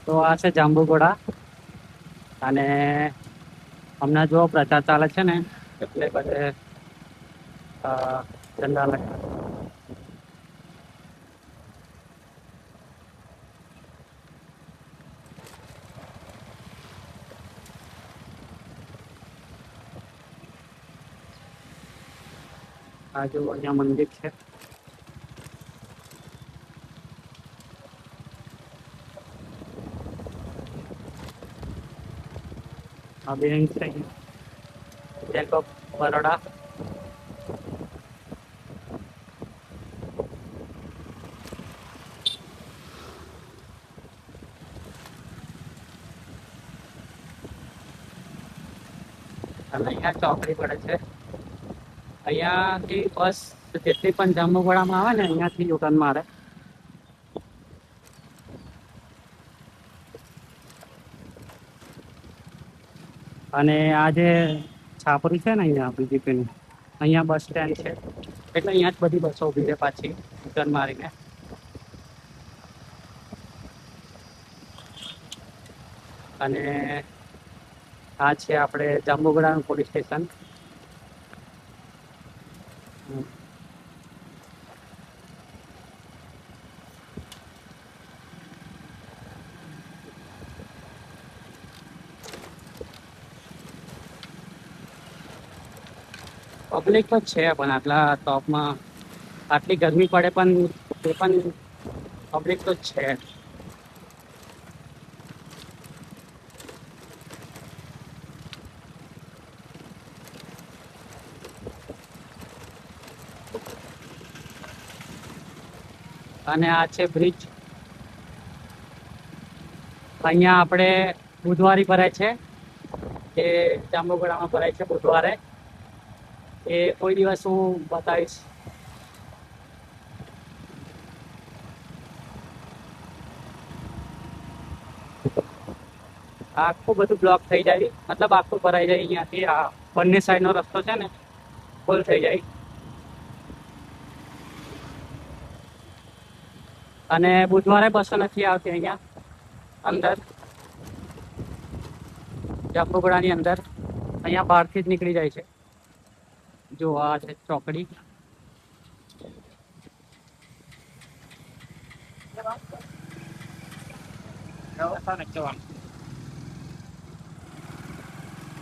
તો આ છે જાંબુઘોડા અને હમણાં જો પ્રચાર ચાલે છે ને એટલે બધે ઝંડા લગાવે. આ જો અહીંયા મંદિર છે. આ બેંક છે બેંક ઓફ બરોડા. અને અહીંયા ચોકડી પડે છે. અહીંયાથી બસ જેટલી પણ જાંબુઘોડામાં આવે ને અહીંયાથી યુટર્ન મારે. અને આ જે છાપરી છે ને અહીંયા બીજીપીનું અહીંયા બસ સ્ટેન્ડ છે એટલે અહીંયા જ બધી બસો ઊભી છે પાછી યુટર્ન મારીને. અને આ છે આપણે જાંબુઘોડાનું પોલીસ સ્ટેશન. પબ્લિક તો છે પણ આટલા ટોપમાં આટલી ગરમી પડે પણ તે પણ પબ્લિક તો છે. અને આ છે બ્રિજ. અહીંયા આપણે બુધવારી ભરાય છે એ જાંબુઘોડામાં ભરાય છે બુધવારે. એ કોઈ દિવસ હું બતાવીશ. આખું બધું બ્લોક થઈ જાય મતલબ આખું ભરાઈ જાય અહીંયાથી. આ બંને સાઈડનો રસ્તો છે ને ફૂલ થઈ જાય. અને બુધવારે બસો નથી આવતી અહીંયા અંદર જાંબુઘોડાની અંદર. અહીંયા બહારથી જ નીકળી જાય છે. જો આ છે ચોકડી.